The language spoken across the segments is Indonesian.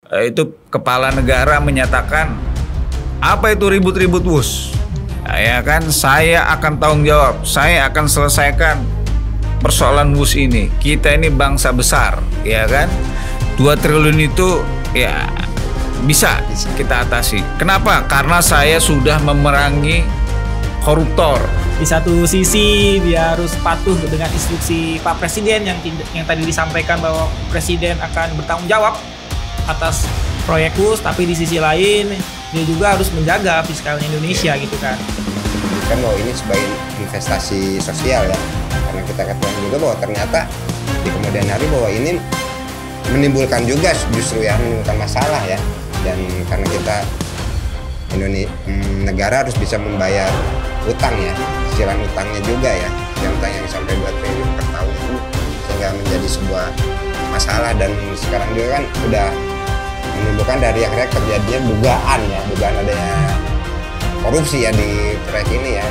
itu kepala negara menyatakan apa itu ribut-ribut WUS? Ya kan, saya akan tanggung jawab, saya akan selesaikan persoalan WUS ini. Kita ini bangsa besar, ya kan? 2 triliun itu ya bisa kita atasi. Kenapa? Karena saya sudah memerangi koruptor. Di satu sisi dia harus patuh dengan instruksi Pak Presiden yang tadi disampaikan bahwa Presiden akan bertanggung jawab atas proyek WUS, tapi di sisi lain dia juga harus menjaga fiskalnya Indonesia gitu kan. Kan bahwa ini sebagai investasi sosial ya, karena kita katakan juga bahwa ternyata di kemudian hari bahwa ini menimbulkan juga justru ya menimbulkan masalah ya, dan karena kita negara harus bisa membayar utang ya, cicilan utangnya juga ya, cicilan utang yang sampai 2 triliun per tahun itu, sehingga menjadi sebuah masalah. Dan sekarang juga kan udah menimbulkan dari akhirnya terjadinya dugaan adanya korupsi ya di proyek ini ya.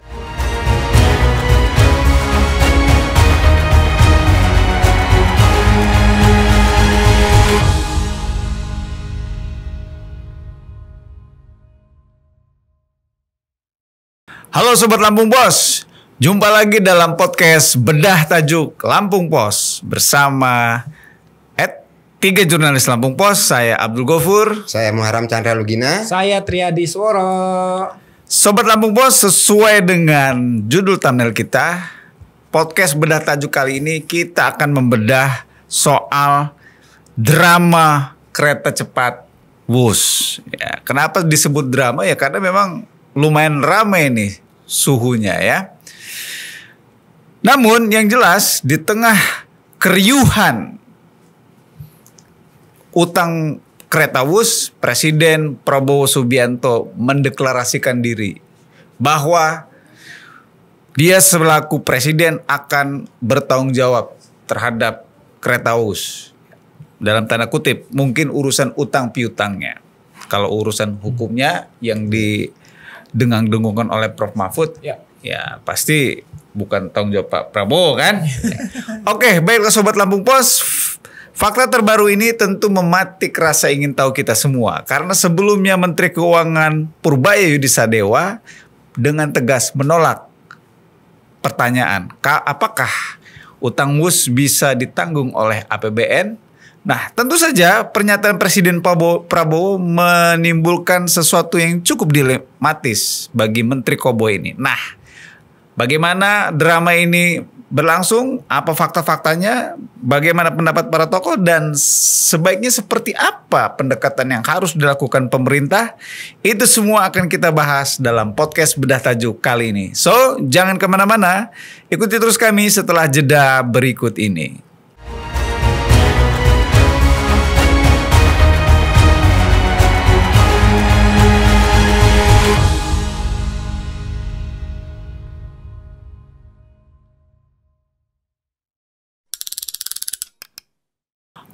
Halo Sobat Lampung Pos, jumpa lagi dalam podcast Bedah Tajuk Lampung Pos bersama 3 jurnalis Lampung Pos. Saya Abdul Gofur, Saya Muharram Chandra Lugina, Saya Triadi Sworo. Sobat Lampung Pos, sesuai dengan judul thumbnail kita, podcast Bedah Tajuk kali ini kita akan membedah soal drama kereta cepat WUS. Ya, kenapa disebut drama? Ya karena memang lumayan ramai nih suhunya ya. Namun yang jelas di tengah keriuhan utang kereta WUS, Presiden Prabowo Subianto mendeklarasikan diri bahwa dia selaku presiden akan bertanggung jawab terhadap kereta WUS. Dalam tanda kutip, mungkin urusan utang piutangnya. Kalau urusan hukumnya yang didengang-dengungkan oleh Prof Mahfud, ya pasti bukan tanggung jawab Pak Prabowo kan. Oke, baiklah Sobat Lampung Pos. Fakta terbaru ini tentu mematik rasa ingin tahu kita semua. Karena sebelumnya Menteri Keuangan Purbaya Yudisadewa dengan tegas menolak pertanyaan, apakah utang WUS bisa ditanggung oleh APBN? Nah, tentu saja pernyataan Presiden Prabowo menimbulkan sesuatu yang cukup dilematis bagi Menteri Kobo ini. Nah, bagaimana drama ini berlangsung, apa fakta-faktanya, bagaimana pendapat para tokoh, dan sebaiknya seperti apa pendekatan yang harus dilakukan pemerintah, itu semua akan kita bahas dalam podcast Bedah Tajuk kali ini. So, jangan kemana-mana, ikuti terus kami setelah jeda berikut ini.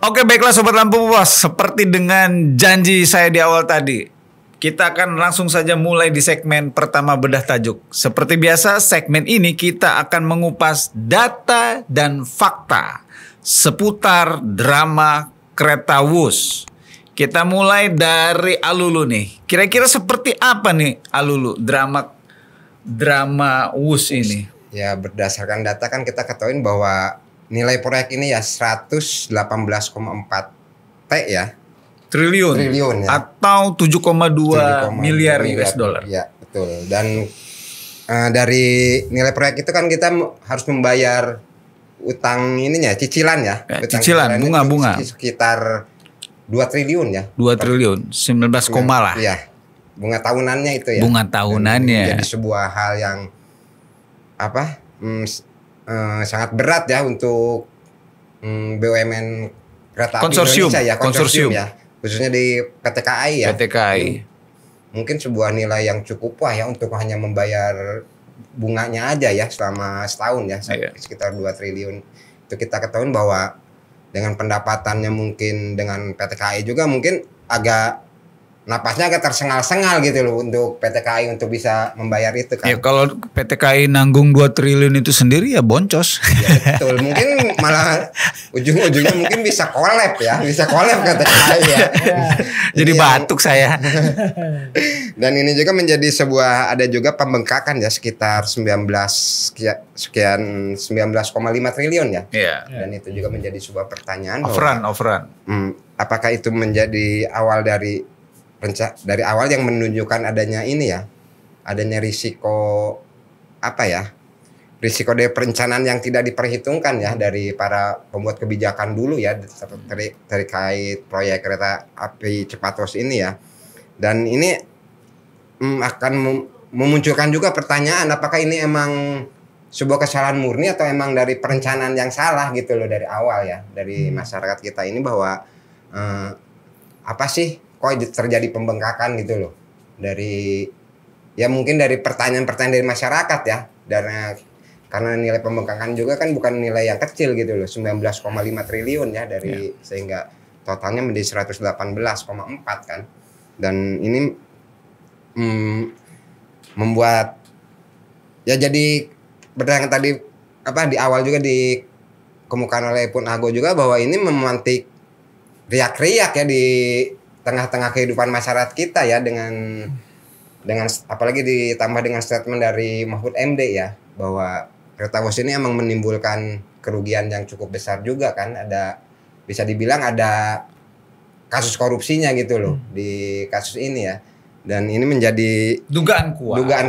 Oke, baiklah Sobat Lampung Pos, seperti dengan janji saya di awal tadi, kita akan langsung saja mulai di segmen pertama Bedah Tajuk. Seperti biasa, segmen ini kita akan mengupas data dan fakta seputar drama kereta WUS. Kita mulai dari Alulu nih. Kira-kira seperti apa nih Alulu drama WUS ini? Ya, berdasarkan data kan kita ketahui bahwa nilai proyek ini ya 118,4 T ya. Triliun ya. Atau 7,2 miliar US dollar. Ya, betul. Dan dari nilai proyek itu kan kita harus membayar utang ininya, cicilan ya. Cicilan, bunga-bunga. Sekitar 2 triliun ya. 2 triliun, 19 koma lah. Iya. Bunga tahunannya itu ya. Bunga tahunannya. Jadi sebuah hal yang sangat berat ya untuk BUMN kereta api Indonesia ya, konsorsium ya, khususnya di PT KAI ya. PT KAI. Mungkin sebuah nilai yang cukup wah ya untuk hanya membayar bunganya aja ya selama setahun ya, sekitar 2 triliun. Itu kita ketahui bahwa dengan pendapatannya mungkin dengan PT KAI juga mungkin agak napasnya agak tersengal-sengal gitu loh untuk PT KAI untuk bisa membayar itu kan. Ya kalau PT KAI nanggung 2 triliun itu sendiri ya boncos. Ya, betul. Mungkin malah ujung-ujungnya mungkin bisa collab ya. Bisa collab PT KAI ya. Jadi batuk saya. Dan ini juga menjadi sebuah, ada juga pembengkakan ya sekitar 19,5 triliun ya. Iya. Dan itu juga menjadi sebuah pertanyaan. Overrun. Apakah itu menjadi awal dari awal yang menunjukkan adanya ini ya, adanya risiko apa ya, risiko dari perencanaan yang tidak diperhitungkan ya dari para pembuat kebijakan dulu ya terkait proyek kereta api Cepatos ini ya. Dan ini akan memunculkan juga pertanyaan apakah ini emang sebuah kesalahan murni atau emang dari perencanaan yang salah gitu loh dari awal ya, dari masyarakat kita ini bahwa apa sih kok terjadi pembengkakan gitu loh dari ya mungkin dari pertanyaan-pertanyaan dari masyarakat ya, karena nilai pembengkakan juga kan bukan nilai yang kecil gitu loh, 19,5 triliun ya dari sehingga totalnya menjadi 118,4 kan. Dan ini membuat ya jadi berdasarkan tadi apa di awal juga dikemukakan oleh Pun Ago juga bahwa ini memantik riak-riak ya di tengah-tengah kehidupan masyarakat kita ya dengan apalagi ditambah dengan statement dari Mahfud MD ya bahwa kereta bus ini emang menimbulkan kerugian yang cukup besar juga kan, ada bisa dibilang ada kasus korupsinya gitu loh di kasus ini ya. Dan ini menjadi dugaan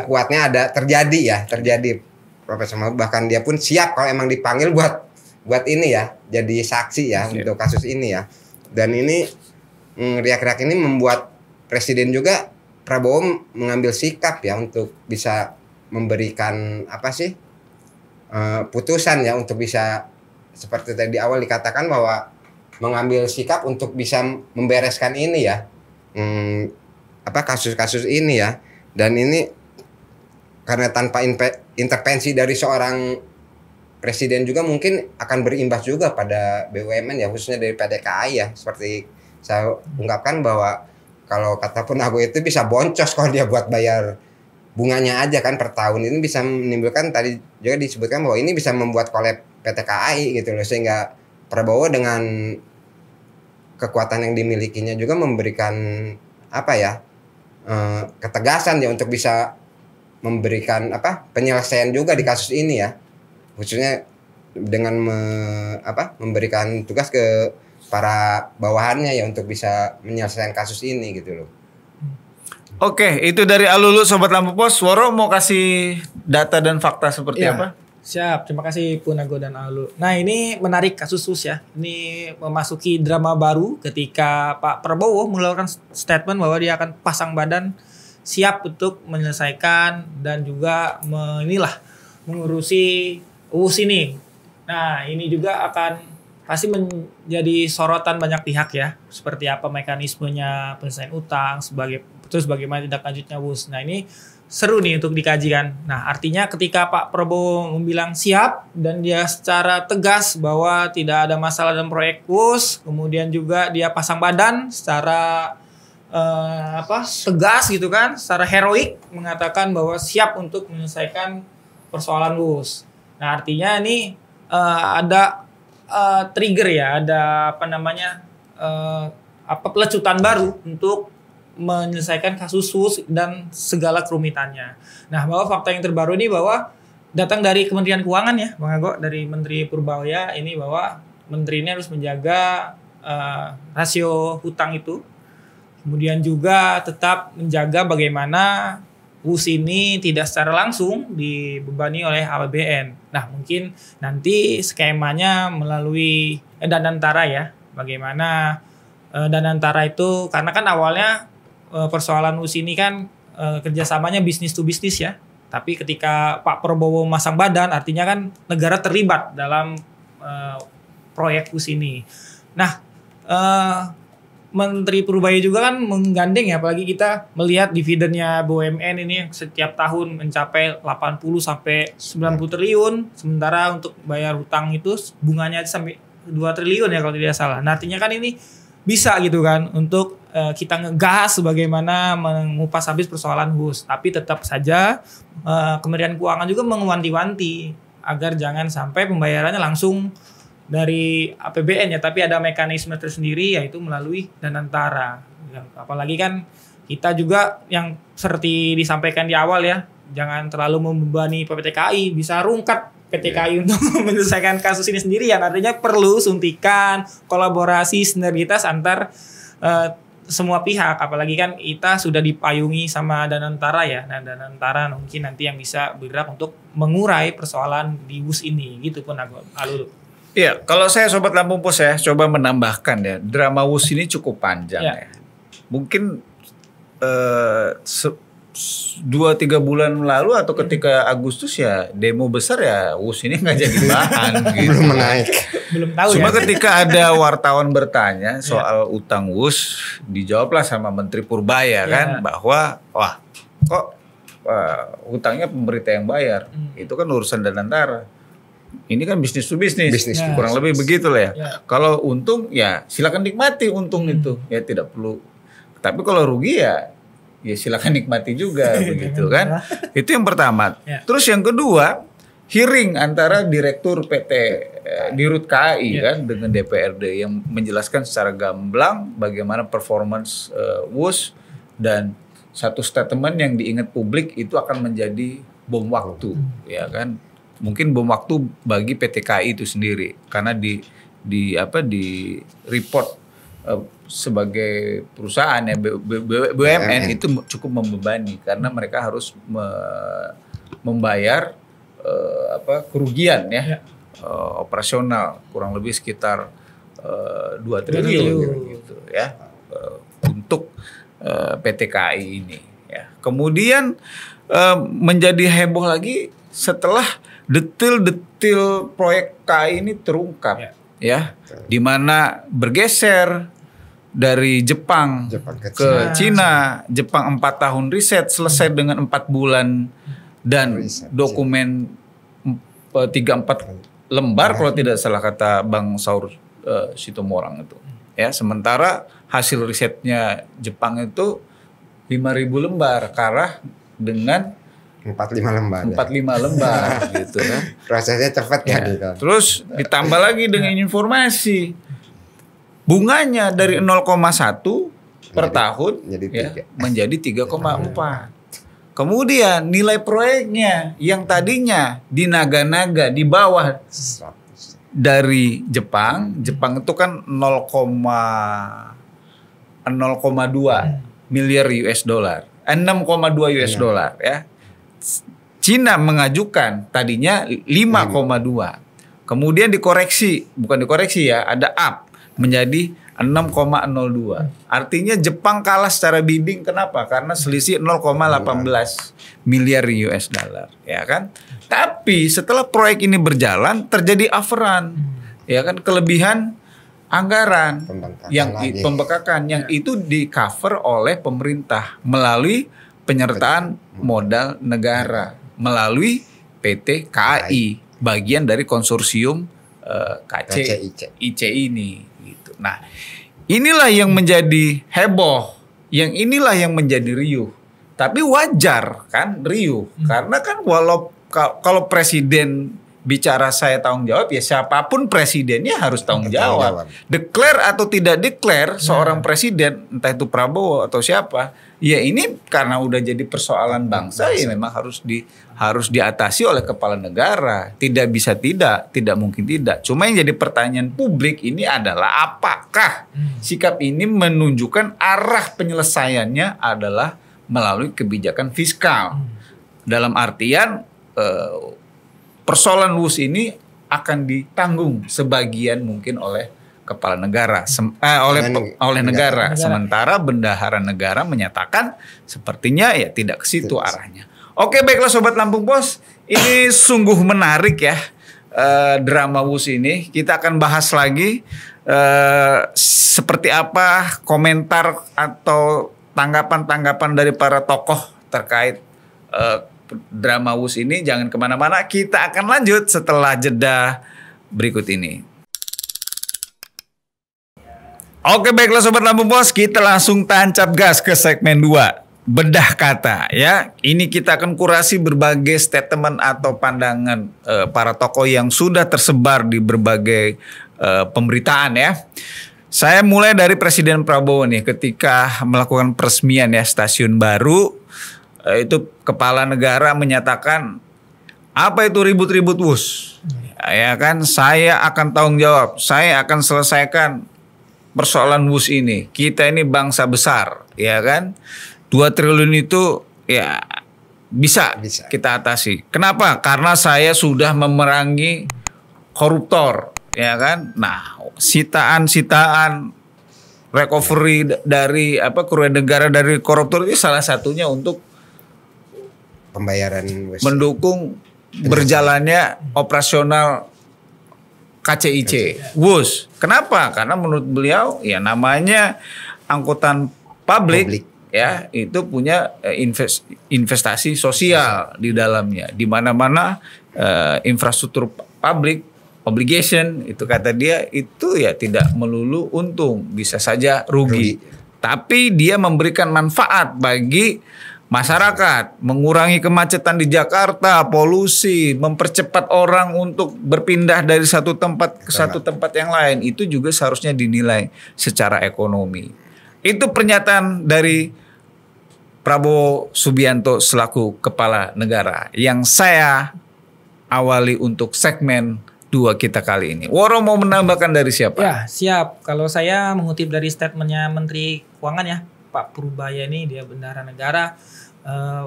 kuatnya terjadi Profesor Mahfud, bahkan dia pun siap kalau emang dipanggil buat ini ya jadi saksi ya untuk kasus ini ya. Dan ini riak-riak ini membuat Presiden juga Prabowo mengambil sikap ya untuk bisa memberikan apa sih putusan ya untuk bisa seperti tadi awal dikatakan bahwa mengambil sikap untuk bisa membereskan ini ya kasus-kasus ini ya. Dan ini karena tanpa intervensi dari seorang Presiden juga mungkin akan berimbas juga pada BUMN ya, khususnya dari PT KAI ya, seperti saya ungkapkan bahwa kalau kata Pun Ago itu bisa boncos kalau dia buat bayar bunganya aja kan per tahun. Ini bisa menimbulkan, tadi juga disebutkan bahwa ini bisa membuat kolab PT KAI gitu loh, sehingga Prabowo dengan kekuatan yang dimilikinya juga memberikan apa ya ketegasan ya untuk bisa memberikan penyelesaian juga di kasus ini ya, khususnya dengan memberikan tugas ke para bawahannya ya untuk bisa menyelesaikan kasus ini gitu loh. Oke, itu dari Alulu Sobat Lampu Pos. Woro mau kasih data dan fakta seperti apa? Siap, terima kasih Pun Ago dan Alulu. Nah ini menarik kasus ya. Ini memasuki drama baru ketika Pak Prabowo mengeluarkan statement bahwa dia akan pasang badan siap untuk menyelesaikan dan juga mengurusi UUS ini. Nah ini juga akan pasti menjadi sorotan banyak pihak ya, seperti apa mekanismenya penyelesaian utang, terus bagaimana tindak lanjutnya UUS. Nah ini seru nih untuk dikaji kan. Nah artinya ketika Pak Prabowo membilang siap dan dia secara tegas bahwa tidak ada masalah dalam proyek UUS, kemudian juga dia pasang badan secara tegas gitu kan, secara heroik mengatakan bahwa siap untuk menyelesaikan persoalan UUS. Nah artinya ini ada trigger ya, ada pelecutan baru untuk menyelesaikan kasus UUS dan segala kerumitannya. Nah, bahwa fakta yang terbaru ini bahwa datang dari Kementerian Keuangan ya, Bang Ago, dari Menteri Purbaya ini bahwa menteri ini harus menjaga rasio hutang itu. Kemudian juga tetap menjaga bagaimana UUS ini tidak secara langsung dibebani oleh APBN. Nah, mungkin nanti skemanya melalui Danantara ya. Bagaimana Danantara itu, karena kan awalnya persoalan UUS ini kan kerjasamanya bisnis to bisnis ya. Tapi ketika Pak Prabowo masang badan, artinya kan negara terlibat dalam proyek UUS ini. Nah, Menteri Purbaya juga kan menggandeng ya, apalagi kita melihat dividennya BUMN ini setiap tahun mencapai 80 sampai 90 triliun, sementara untuk bayar hutang itu bunganya sampai 2 triliun ya kalau tidak salah. Nah, artinya kan ini bisa gitu kan untuk kita ngegas bagaimana mengupas habis persoalan HUS, tapi tetap saja Kementerian Keuangan juga mengewanti-wanti agar jangan sampai pembayarannya langsung dari APBN ya, tapi ada mekanisme tersendiri yaitu melalui Danantara. Apalagi kan kita juga yang seperti disampaikan di awal ya, jangan terlalu membebani PPTKI, bisa rungkat PTKI untuk menyelesaikan kasus ini sendirian. Artinya perlu suntikan, kolaborasi, sinergitas antar semua pihak. Apalagi kan kita sudah dipayungi sama Danantara ya. Nah, Danantara mungkin nanti yang bisa bergerak untuk mengurai persoalan di WUS ini. Gitu pun Alul. Iya, kalau saya Sobat Lampung Pos ya coba menambahkan ya, drama WUS ini cukup panjang ya. Mungkin 2-3 bulan lalu atau ketika Agustus ya demo besar ya WUS ini nggak jadi bahan gitu. Belum menaik. Belum tahu Cuma ya. ketika ada wartawan bertanya soal utang WUS, dijawablah sama Menteri Purbaya kan bahwa wah kok utangnya pemerintah yang bayar, itu kan urusan Danantara. Ini kan bisnis to bisnis, kurang lebih begitulah ya. Kalau untung ya silakan nikmati untung itu, ya tidak perlu. Tapi kalau rugi ya silakan nikmati juga begitu kan. Itu yang pertama. Terus yang kedua, hearing antara Direktur PT Dirut KAI kan dengan DPRD yang menjelaskan secara gamblang bagaimana performance WUS, dan satu statement yang diingat publik itu akan menjadi bom waktu ya kan. Mungkin bom waktu bagi PT KAI itu sendiri karena di report sebagai perusahaan ya BUMN itu cukup membebani karena mereka harus membayar kerugian ya. Operasional kurang lebih sekitar 2 triliun gitu ya untuk PT KAI ini ya. Kemudian menjadi heboh lagi setelah detil-detil proyek KAI ini terungkap ya, di mana bergeser dari Jepang ke Cina. Jepang 4 tahun riset selesai dengan 4 bulan dan dokumen 3-4 lembar kalau tidak salah kata Bang Saur Sitomorang itu ya. Sementara hasil risetnya Jepang itu 5.000 lembar kalah dengan 45 lembar. 45 lembar gitu kan. Prosesnya cepat ya. Terus ditambah lagi dengan informasi bunganya dari 0,1 per tahun menjadi 3,4. Kemudian nilai proyeknya yang tadinya dinaga-naga di bawah dari Jepang itu kan 0,2 miliar US dollar. 6,2 US dollar ya. Cina mengajukan tadinya 5,2. Kemudian ada up menjadi 6,02. Artinya Jepang kalah secara bidding. Kenapa? Karena selisih 0,18 miliar US dollar, ya kan? Tapi setelah proyek ini berjalan terjadi overrun, ya kan, kelebihan anggaran pembekakan yang itu di cover oleh pemerintah melalui penyertaan modal negara melalui PT KAI, bagian dari konsorsium KCIC ini. Nah, inilah yang menjadi heboh, inilah yang menjadi riuh. Tapi wajar kan riuh, karena kan kalau presiden bicara saya tanggung jawab, ya siapapun presidennya harus tanggung jawab. Declare atau tidak declare seorang presiden, entah itu Prabowo atau siapa, ya ini karena udah jadi persoalan bangsa, ya memang harus diatasi oleh kepala negara. Tidak bisa tidak mungkin tidak. Cuma yang jadi pertanyaan publik ini adalah apakah sikap ini menunjukkan arah penyelesaiannya adalah melalui kebijakan fiskal. Dalam artian persoalan WUS ini akan ditanggung sebagian mungkin oleh kepala negara, oleh negara. Sementara bendahara negara menyatakan sepertinya ya tidak ke situ arahnya. Oke, baiklah Sobat Lampung Pos, ini sungguh menarik ya drama WUS ini. Kita akan bahas lagi seperti apa komentar atau tanggapan-tanggapan dari para tokoh terkait drama WUS ini. Jangan kemana-mana, kita akan lanjut setelah jeda berikut ini. Oke, baiklah Sobat Lampung Pos, kita langsung tancap gas ke segmen 2. Bedah kata ya. Ini kita akan kurasi berbagai statement atau pandangan para tokoh yang sudah tersebar di berbagai pemberitaan ya. Saya mulai dari Presiden Prabowo nih ketika melakukan peresmian ya stasiun baru. Itu kepala negara menyatakan apa itu ribut-ribut Wus. Ya kan, saya akan tanggung jawab. Saya akan selesaikan persoalan Wus ini. Kita ini bangsa besar, ya kan? 2 triliun itu ya bisa kita atasi. Kenapa? Karena saya sudah memerangi koruptor, ya kan? Nah, sitaan recovery dari kerugian negara dari koruptor itu salah satunya untuk pembayaran mendukung berjalannya operasional KCIC, WUS. Kenapa? Karena menurut beliau ya namanya angkutan publik. Ya, itu punya investasi sosial di dalamnya. Di mana-mana infrastruktur publik, obligation itu kata dia itu ya tidak melulu untung, bisa saja rugi. Tapi dia memberikan manfaat bagi masyarakat, mengurangi kemacetan di Jakarta, polusi, mempercepat orang untuk berpindah dari satu tempat ke satu tempat yang lain. Itu juga seharusnya dinilai secara ekonomi. Itu pernyataan dari Prabowo Subianto selaku kepala negara yang saya awali untuk segmen 2 kita kali ini. Woro mau menambahkan dari siapa? Ya, siap. Kalau saya mengutip dari statementnya Menteri Keuangan ya, Pak Purbaya ini, dia bendahara negara.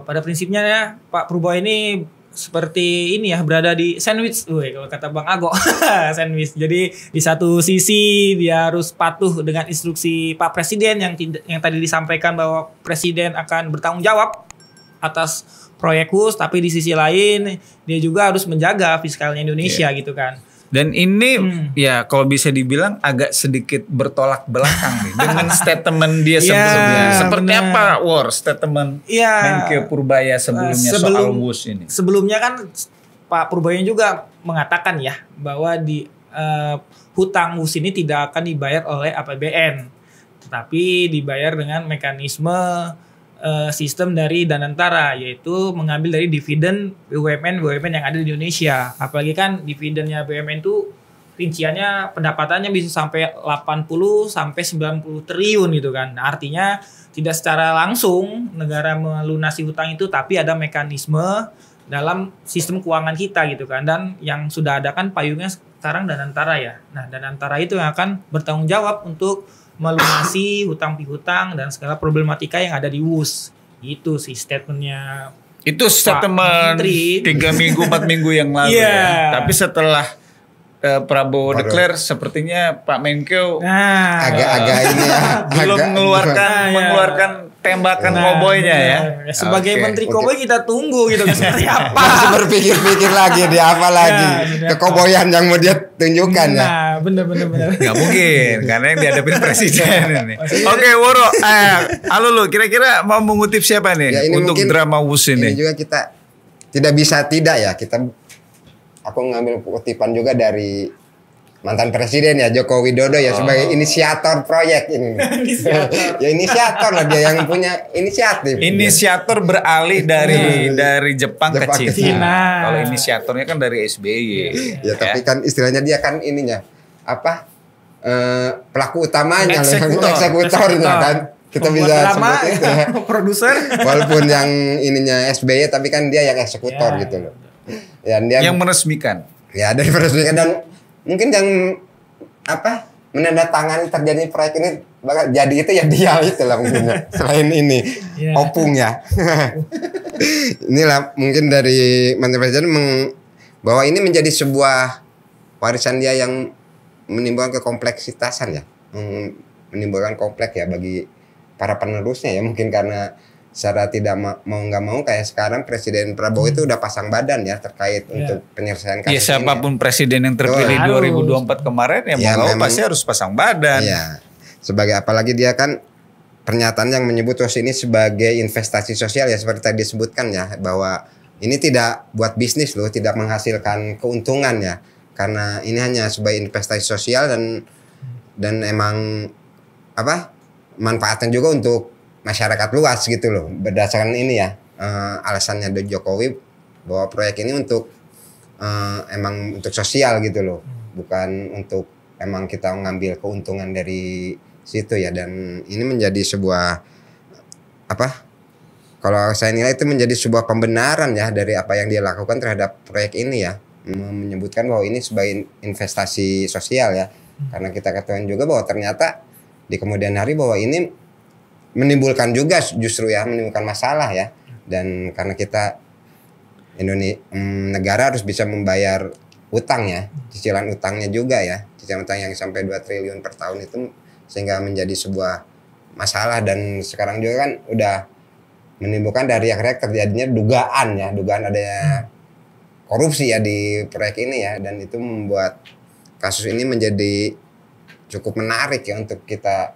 Pada prinsipnya ya, Pak Purbaya ini seperti ini ya, berada di sandwich. Kalau kata Bang Ago, sandwich. Jadi di satu sisi dia harus patuh dengan instruksi Pak Presiden yang tadi disampaikan bahwa Presiden akan bertanggung jawab atas proyek WUS, tapi di sisi lain dia juga harus menjaga fiskalnya Indonesia gitu kan. Dan ini ya kalau bisa dibilang agak sedikit bertolak belakang nih dengan statement dia sebelumnya. Seperti apa statement Menkeu Purbaya sebelumnya soal WUS ini? Sebelumnya kan Pak Purbaya juga mengatakan ya bahwa di hutang WUS ini tidak akan dibayar oleh APBN, tetapi dibayar dengan mekanisme sistem dari Danantara, yaitu mengambil dari dividen BUMN yang ada di Indonesia. Apalagi kan dividennya BUMN itu rinciannya pendapatannya bisa sampai 80 sampai 90 triliun gitu kan. Nah, artinya tidak secara langsung negara melunasi hutang itu, tapi ada mekanisme dalam sistem keuangan kita gitu kan. Dan yang sudah ada kan payungnya sekarang Danantara ya. Nah, Danantara itu yang akan bertanggung jawab untuk melunasi hutang piutang dan segala problematika yang ada di WUS. Itu sih statementnya. Itu statement 3 minggu 4 minggu yang lalu ya. Tapi setelah Prabowo declare sepertinya Pak Menkeu agak ini ya, belum mengeluarkan tembakan koboynya ya. Sebagai Menteri Koboy kita tunggu gitu seperti apa. Masih berpikir-pikir lagi dia apa lagi kekoboyan yang mau dia tunjukkan ya. Nah, bener. Gak mungkin karena yang dihadapin presiden ini. Oke, Woro, halo kira-kira mau mengutip siapa nih ya, untuk drama WUS ini? Ini juga kita tidak bisa tidak ya, aku ngambil kutipan juga dari mantan presiden ya Joko Widodo ya sebagai inisiator proyek ini. Ya inisiator lah, dia yang punya inisiatif. Inisiator beralih dari Jepang ke Cina. Kalau inisiatornya kan dari SBY. Ya tapi kan istilahnya dia kan ininya pelaku utamanya, eksekutornya kan. Kita bisa sebut itu ya. Produser. Walaupun yang ininya SBY tapi kan dia yang eksekutor gitu loh. Ya, yang meresmikan. Ya, dari meresmikan dan mungkin yang menandatangani terjadi proyek ini bakal jadi itu ya dia itu lah mungkin. Selain ini opung ya. Inilah mungkin dari Menteri Presiden bahwa ini menjadi sebuah warisan dia yang menimbulkan kekompleksitasan ya. Menimbulkan kompleks ya bagi para penerusnya ya, mungkin karena secara tidak mau nggak mau kayak sekarang Presiden Prabowo itu udah pasang badan ya terkait untuk penyelesaian kasus ini. Siapapun presiden yang terpilih 2024 kemarin ya mau pasti harus pasang badan. Iya. Sebagai apalagi dia kan pernyataan yang menyebut WUS ini sebagai investasi sosial ya seperti tadi disebutkan ya, bahwa ini tidak buat bisnis loh, tidak menghasilkan keuntungan ya. Karena ini hanya sebagai investasi sosial dan emang manfaatnya juga untuk masyarakat luas gitu loh. Berdasarkan ini ya, alasannya dari Jokowi bahwa proyek ini untuk emang untuk sosial gitu loh, bukan untuk emang kita mengambil keuntungan dari situ ya. Dan ini menjadi sebuah kalau saya nilai itu menjadi sebuah pembenaran ya dari apa yang dia lakukan terhadap proyek ini ya, menyebutkan bahwa ini sebagai investasi sosial ya. Karena kita ketahui juga bahwa ternyata di kemudian hari bahwa ini menimbulkan juga justru ya, menimbulkan masalah ya. Dan karena kita negara harus bisa membayar utang ya, cicilan utangnya juga ya, cicilan utang yang sampai 2 triliun per tahun itu, sehingga menjadi sebuah masalah. Dan sekarang juga kan udah menimbulkan dari akhirnya terjadinya dugaan adanya korupsi ya di proyek ini ya. Dan itu membuat kasus ini menjadi cukup menarik ya untuk kita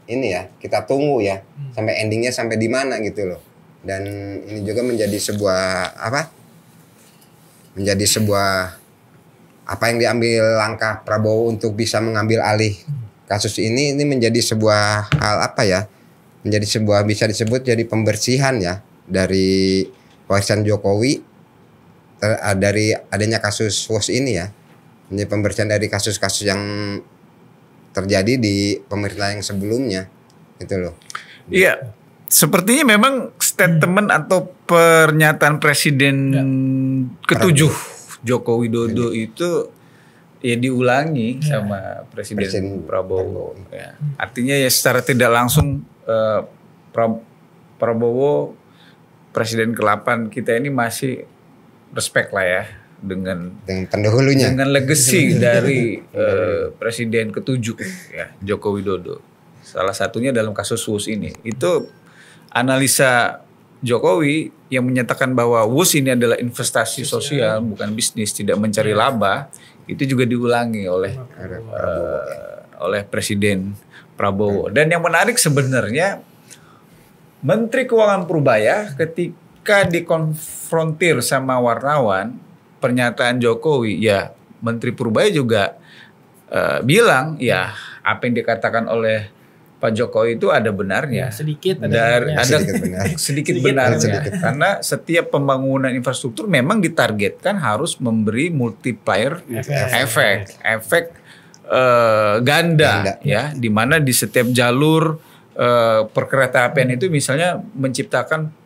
ini ya, kita tunggu ya sampai endingnya sampai di mana gitu loh. Dan ini juga menjadi sebuah apa yang diambil langkah Prabowo untuk bisa mengambil alih kasus ini menjadi sebuah hal menjadi sebuah, bisa disebut jadi pembersihan ya dari warisan Jokowi dari adanya kasus WOS ini ya. Menjadi pembersihan dari kasus-kasus yang terjadi di pemerintah yang sebelumnya gitu loh. Iya, sepertinya memang statement atau pernyataan Presiden ke-7 Joko Widodo itu ya diulangi sama Presiden Prabowo. Ya. Artinya ya secara tidak langsung Prabowo Presiden ke-8 kita ini masih respect lah ya dengan pendahulunya, dengan legacy dari Presiden ke-7 ya Joko Widodo. Salah satunya dalam kasus WOS ini. Itu analisa Jokowi yang menyatakan bahwa WOS ini adalah investasi sosial, bukan bisnis, tidak mencari laba. Itu juga diulangi oleh Presiden Prabowo. Dan yang menarik sebenarnya Menteri Keuangan Purbaya ketika dikonfrontir sama wartawan pernyataan Jokowi, ya Menteri Purbaya juga bilang ya apa yang dikatakan oleh Pak Jokowi itu ada benarnya. Sedikit benarnya. Karena setiap pembangunan infrastruktur memang ditargetkan harus memberi multiplier efek ganda ya, di mana di setiap jalur perkeretaapian itu misalnya menciptakan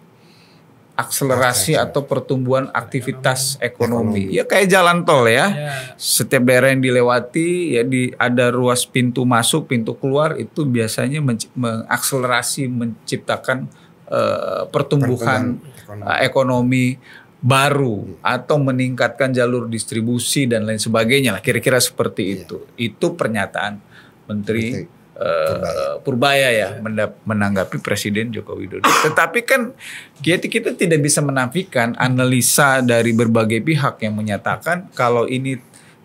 akselerasi atau pertumbuhan aktivitas ekonomi. Ya kayak jalan tol ya. Setiap daerah yang dilewati ya ada ruas pintu masuk, pintu keluar, itu biasanya mengakselerasi, menciptakan pertumbuhan ekonomi baru atau meningkatkan jalur distribusi dan lain sebagainya lah. Kira-kira seperti itu. Itu pernyataan Menteri Purbaya ya menanggapi Presiden Joko Widodo. Tetapi kan kita tidak bisa menafikan analisa dari berbagai pihak yang menyatakan kalau ini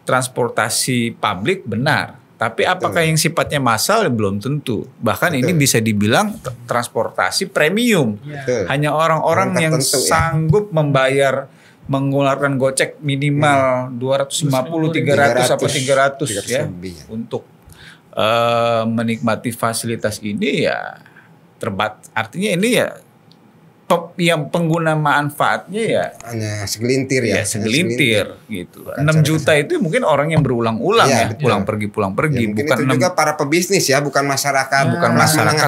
transportasi publik benar. Tapi apakah yang sifatnya massal belum tentu. Bahkan ini bisa dibilang transportasi premium. Hanya orang-orang yang sanggup membayar mengeluarkan gocek minimal 250, 300 atau 300 ya untuk menikmati fasilitas ini ya artinya ini ya yang pengguna manfaatnya ya hanya segelintir ya. Segelintir gitu. 6 juta itu mungkin orang yang berulang-ulang ya, pulang pergi ya, bukan itu juga para pebisnis ya, bukan masyarakat,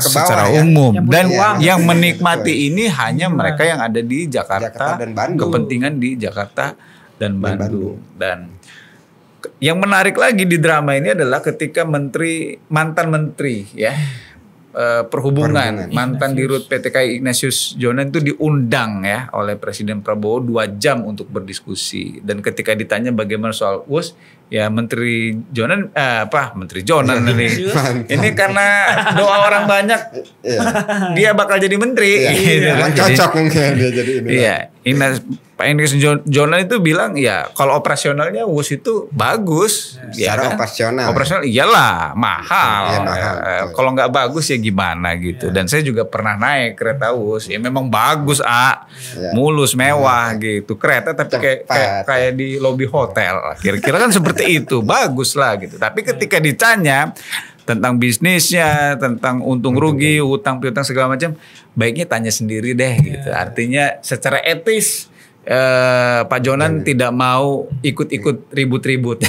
secara umum ya. yang menikmati ini hanya mereka yang ada di Jakarta dan Bandung. Kepentingan di Jakarta dan Bandung. Dan yang menarik lagi di drama ini adalah ketika mantan menteri ya perhubungan, mantan Dirut PT KAI Ignatius Jonan itu diundang ya oleh Presiden Prabowo 2 jam untuk berdiskusi. Dan ketika ditanya bagaimana soal WOS, ya Menteri Jonan ini karena doa orang banyak dia bakal jadi menteri. Cocok mungkin dia jadi ini. Iya, Pak Ignatius Jonan itu bilang ya kalau operasionalnya WOS itu bagus. Secara operasional iyalah mahal. Kalau nggak bagus ya gimana gitu. Dan saya juga pernah naik kereta WOS, ya memang bagus mulus mewah gitu kereta, tapi kayak di lobi hotel. Kira-kira kan seperti itu, bagus lah gitu. Tapi ketika ditanya tentang bisnisnya, tentang untung rugi, hutang piutang segala macam, baiknya tanya sendiri deh gitu. Artinya secara etis Pak Jonan tidak mau ikut-ikut ribut-ribut.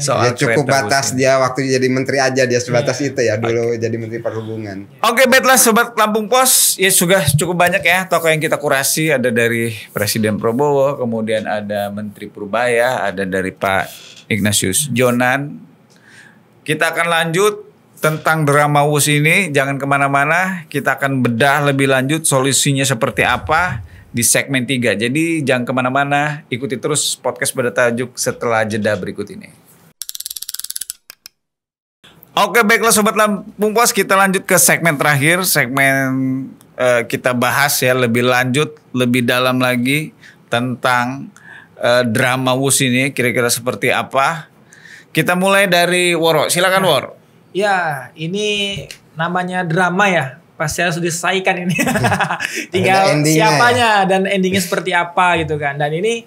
Soal Ya cukup kereta batas bus. dia waktu jadi menteri aja dia sebatas itu ya dulu jadi menteri perhubungan. Oke, baiklah Sobat Lampung Pos, ya sudah cukup banyak ya tokoh yang kita kurasi. Ada dari Presiden Prabowo, kemudian ada Menteri Purbaya, ada dari Pak Ignatius Jonan. Kita akan lanjut tentang drama WUS ini, jangan kemana-mana. Kita akan bedah lebih lanjut solusinya seperti apa di segmen 3. Jadi jangan kemana-mana, ikuti terus podcast bertajuk setelah jeda berikut ini. Oke, baiklah Sobat Lampung Pos, kita lanjut ke segmen terakhir. Segmen kita bahas ya lebih lanjut, lebih dalam lagi tentang drama WUS ini, kira-kira seperti apa. Kita mulai dari Woro, silakan Wor. Ya, ini namanya drama ya. Pasti harus diselesaikan ini. Tinggal endingnya siapanya dan endingnya seperti apa gitu kan. Dan ini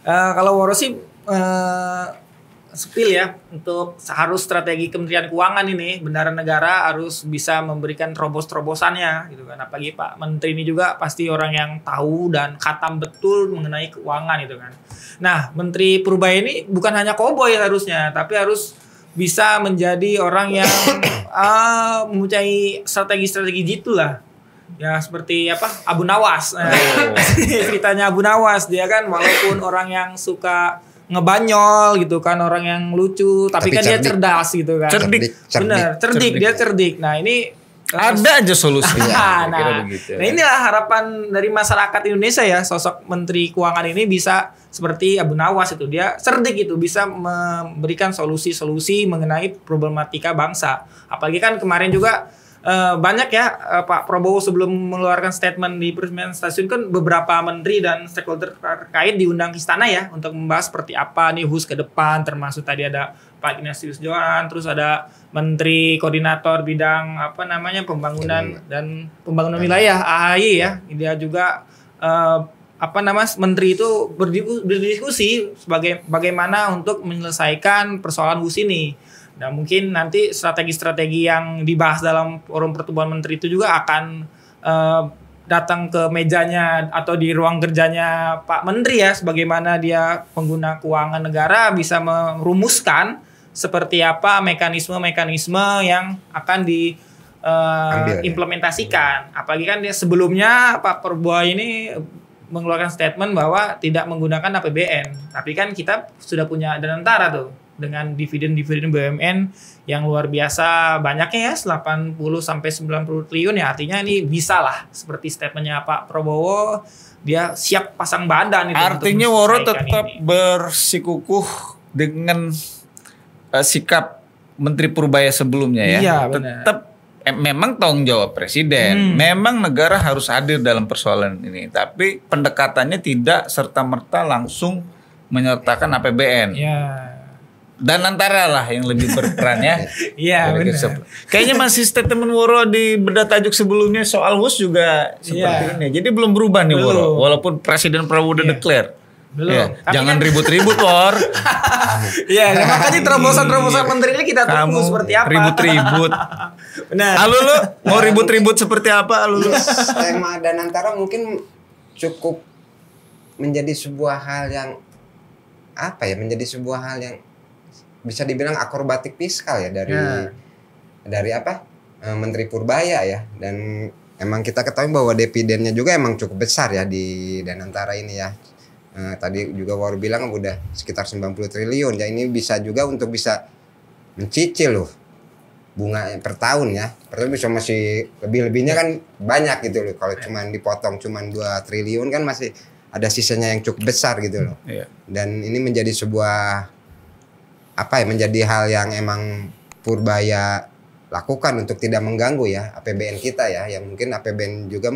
kalau Woro sih spill ya untuk harus strategi Kementerian Keuangan ini Bendahara Negara harus bisa memberikan terobos-terobosannya gitu kan. Apalagi Pak Menteri ini juga pasti orang yang tahu dan khatam betul mengenai keuangan gitu kan. Nah, Menteri Purbaya ini bukan hanya koboi harusnya, tapi harus bisa menjadi orang yang mempunyai strategi-strategi gitu lah. Ya seperti apa? Abu Nawas. Ceritanya Abu Nawas, dia kan walaupun orang yang suka ngebanyol gitu kan, orang yang lucu, tapi kan dia cerdas gitu kan. Cerdik, dia cerdik. Nah, ini ada aja solusinya. Nah, inilah harapan dari masyarakat Indonesia ya, sosok Menteri Keuangan ini bisa seperti Abu Nawas itu, dia cerdik itu, bisa memberikan solusi-solusi mengenai problematika bangsa. Apalagi kan kemarin juga banyak ya Pak Prabowo sebelum mengeluarkan statement di peresmian stasiun kan beberapa menteri dan stakeholder terkait diundang ke istana ya untuk membahas seperti apa nih HUS ke depan, termasuk tadi ada Pak Ignatius Jonan, terus ada Menteri Koordinator bidang pembangunan dan pembangunan wilayah AHY ya. Dia juga menteri itu berdiskusi sebagai bagaimana untuk menyelesaikan persoalan HUS ini. Nah, mungkin nanti strategi-strategi yang dibahas dalam forum pertemuan menteri itu juga akan datang ke mejanya atau di ruang kerjanya Pak Menteri ya, sebagaimana dia pengguna keuangan negara bisa merumuskan seperti apa mekanisme-mekanisme yang akan diimplementasikan. Apalagi kan dia sebelumnya Pak Prabowo ini mengeluarkan statement bahwa tidak menggunakan APBN. Tapi kan kita sudah punya Danantara tuh dengan dividen-dividen BUMN yang luar biasa banyaknya ya, 80 sampai 90 triliun ya. Artinya ini bisa lah seperti statementnya Pak Prabowo, dia siap pasang badan itu. Artinya Woro tetap bersikukuh dengan sikap Menteri Purbaya sebelumnya ya. Iya, tetap memang tanggung jawab presiden, memang negara harus hadir dalam persoalan ini, tapi pendekatannya tidak serta-merta langsung menyertakan APBN. Iya. Dan antara lah yang lebih berperan ya. Iya, benar. Kayaknya masih statement Woro di bedah tajuk sebelumnya soal HUS juga seperti ini. Jadi belum berubah nih Woro, walaupun Presiden Prabowo udah declare. Belum. Ya, jangan ribut-ribut, Wor. Iya, makanya terobosan-terobosan menteri ini kita tunggu seperti apa. Ribut-ribut. Benar. Lu mau ribut-ribut seperti apa lu? Tema Danantara mungkin cukup menjadi sebuah hal yang menjadi sebuah hal yang bisa dibilang akrobatik fiskal ya dari Menteri Purbaya ya. Dan emang kita ketahui bahwa dividennya juga emang cukup besar ya di Danantara ini ya. Tadi juga Waro bilang udah sekitar 90 triliun ya, ini bisa juga untuk bisa mencicil loh bunga per tahun ya. Per tahun bisa masih lebihnya kan banyak gitu loh. Kalau cuman dipotong cuman 2 triliun kan masih ada sisanya yang cukup besar gitu loh. Dan ini menjadi sebuah menjadi hal yang emang Purbaya lakukan untuk tidak mengganggu ya APBN kita ya. Yang mungkin APBN juga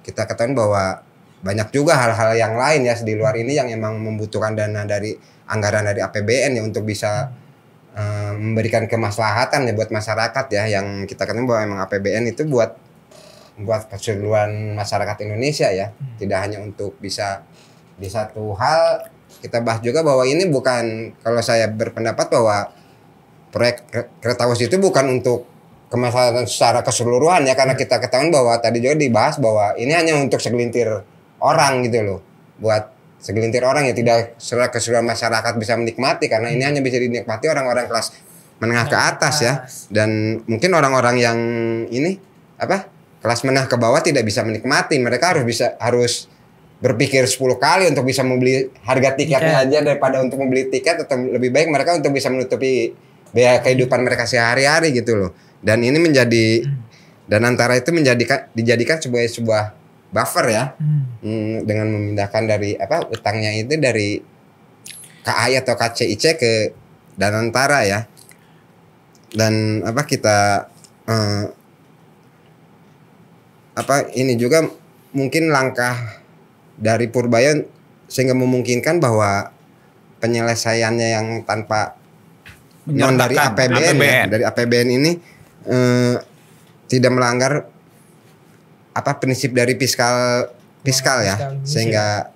kita ketahui bahwa banyak juga hal-hal yang lain ya di luar ini yang emang membutuhkan dana dari anggaran dari APBN ya untuk bisa memberikan kemaslahatan ya buat masyarakat ya. Yang kita ketahui bahwa emang APBN itu buat keseluruhan masyarakat Indonesia ya, tidak hanya untuk bisa di satu hal. Kita bahas juga bahwa ini bukan, kalau saya berpendapat bahwa proyek kereta Wus itu bukan untuk kemaslahatan secara keseluruhan ya, karena kita ketahui bahwa tadi juga dibahas bahwa ini hanya untuk segelintir orang gitu loh, buat segelintir orang ya, tidak secara keseluruhan masyarakat bisa menikmati, karena ini hanya bisa dinikmati orang-orang kelas menengah ke atas ya, dan mungkin orang-orang yang ini kelas menengah ke bawah tidak bisa menikmati, mereka harus berpikir 10 kali untuk bisa membeli harga tiketnya aja daripada untuk membeli tiket, atau lebih baik mereka untuk bisa menutupi biaya kehidupan mereka sehari-hari gitu loh. Dan ini menjadi Danantara itu dijadikan sebuah buffer ya, dengan memindahkan dari utangnya itu dari KAI atau KCIC ke Danantara ya. Dan kita ini juga mungkin langkah dari Purbaya sehingga memungkinkan bahwa penyelesaiannya yang tanpa non dari APBN. Ya, dari APBN ini tidak melanggar prinsip dari fiskal ya, sehingga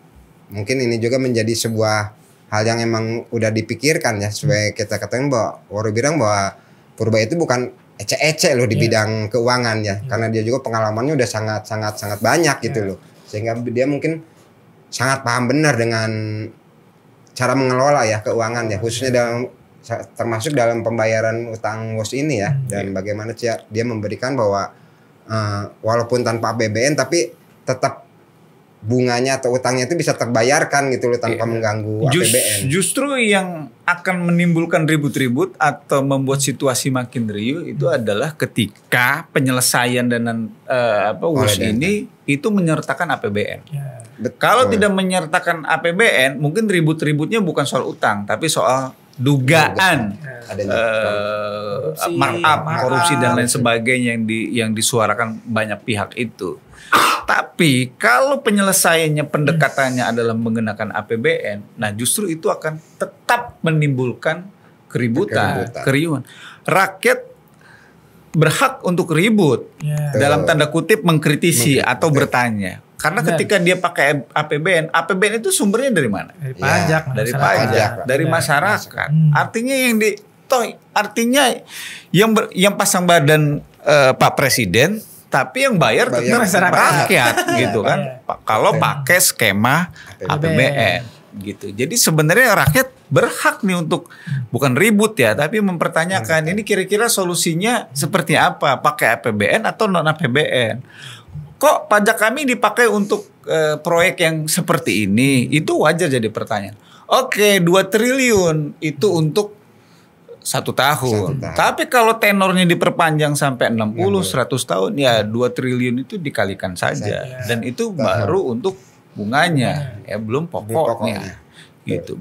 mungkin ini juga menjadi sebuah hal yang emang udah dipikirkan ya, supaya kita katakan bahwa Waru bilang bahwa Purbaya itu bukan ece-ece loh di bidang keuangan ya, karena dia juga pengalamannya udah sangat banyak gitu loh, sehingga dia mungkin sangat paham benar dengan cara mengelola ya keuangan ya, khususnya termasuk dalam pembayaran utang WUS ini ya, dan bagaimana dia memberikan bahwa walaupun tanpa APBN tapi tetap bunganya atau utangnya itu bisa terbayarkan gitu loh tanpa mengganggu APBN. Justru yang akan menimbulkan ribut-ribut atau membuat situasi makin riuh itu adalah ketika penyelesaian dan WUS ini itu menyertakan APBN. Kalau tidak menyertakan APBN, mungkin ribut-ributnya bukan soal utang tapi soal dugaan markup, korupsi dan lain sebagainya yang disuarakan banyak pihak itu. Tapi kalau penyelesaiannya pendekatannya adalah menggunakan APBN, nah justru itu akan tetap menimbulkan keributan, keriuhan. Rakyat berhak untuk ribut, dalam tanda kutip mengkritisi atau bertanya. Karena ketika dia pakai APBN itu sumbernya dari mana? Dari pajak, dari masyarakat. Artinya artinya yang pasang badan Pak Presiden, tapi yang bayar tetap rakyat gitu kan. Kalau pakai skema APBN gitu. Jadi sebenarnya rakyat berhak nih untuk bukan ribut ya, tapi mempertanyakan ini kira-kira solusinya seperti apa? Pakai APBN atau non APBN? Kok pajak kami dipakai untuk proyek yang seperti ini? Itu wajar jadi pertanyaan. Oke, 2 triliun itu untuk 1 tahun. Tapi kalau tenornya diperpanjang sampai 60-100 tahun, ya 2 triliun itu dikalikan saja. Dan itu baru untuk bunganya, ya belum pokoknya. Gitu.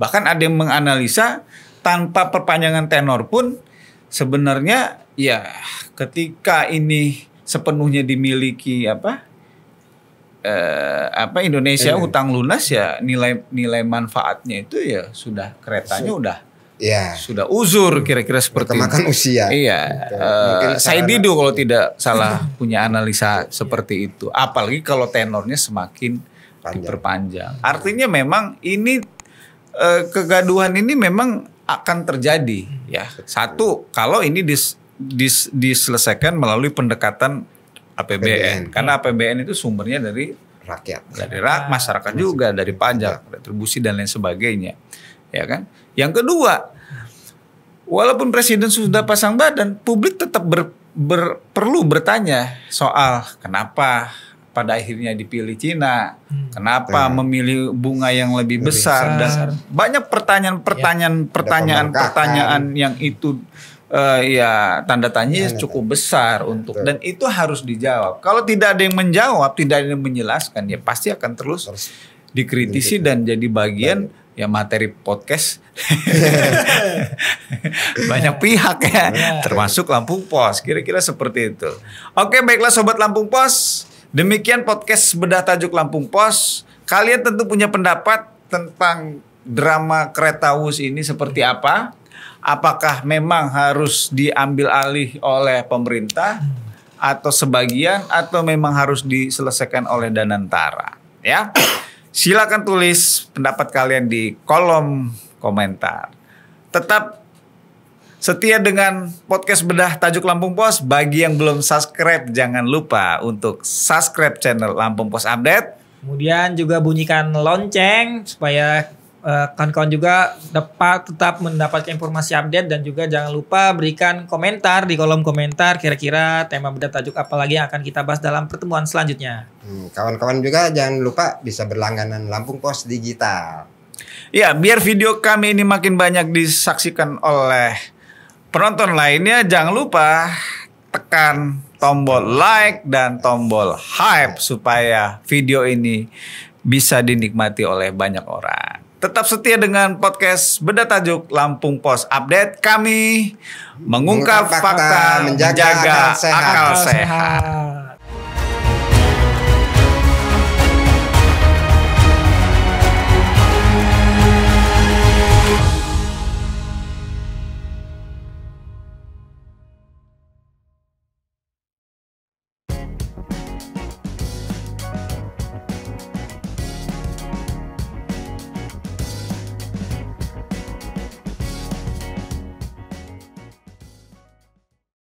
Bahkan ada yang menganalisa tanpa perpanjangan tenor pun sebenarnya ya ketika ini sepenuhnya dimiliki Indonesia hutang lunas ya, nilai manfaatnya itu ya sudah keretanya sudah uzur kira-kira seperti itu. Makan usia. Iya. Saya Dido kalau tidak salah punya analisa seperti itu. Apalagi kalau tenornya semakin diperpanjang. Artinya memang ini kegaduhan ini memang akan terjadi ya. Satu, kalau ini diselesaikan melalui pendekatan APBN. Karena APBN itu sumbernya dari rakyat. Dari masyarakat juga, dari pajak, retribusi dan lain sebagainya. Ya kan? Yang kedua, walaupun presiden sudah pasang badan, publik tetap perlu bertanya soal kenapa pada akhirnya dipilih Cina, kenapa memilih bunga yang lebih besar, dan banyak pertanyaan yang itu tanda tanya cukup besar untuk, dan itu harus dijawab. Kalau tidak ada yang menjawab, tidak ada yang menjelaskan, ya pasti akan terus dikritisi dan jadi bagian ya materi podcast banyak pihak ya, termasuk Lampung Pos, kira-kira seperti itu. Oke, baiklah Sobat Lampung Pos, demikian podcast bedah tajuk Lampung Pos. Kalian tentu punya pendapat tentang drama kereta Wus ini seperti apa? Apakah memang harus diambil alih oleh pemerintah atau sebagian, atau memang harus diselesaikan oleh Danantara? Ya. Silakan tulis pendapat kalian di kolom komentar. Tetap setia dengan podcast Bedah Tajuk Lampung Pos. Bagi yang belum subscribe, jangan lupa untuk subscribe channel Lampung Pos Update. Kemudian juga bunyikan lonceng supaya kawan-kawan juga dapat tetap mendapatkan informasi update, dan juga jangan lupa berikan komentar di kolom komentar kira-kira tema bedah tajuk apa lagi yang akan kita bahas dalam pertemuan selanjutnya. Kawan-kawan juga jangan lupa bisa berlangganan Lampung Pos Digital. Ya, biar video kami ini makin banyak disaksikan oleh penonton lainnya, jangan lupa tekan tombol like dan tombol hype supaya video ini bisa dinikmati oleh banyak orang. Tetap setia dengan podcast Bedah Tajuk Lampung Pos Update. Kami mengungkap fakta, menjaga akal sehat.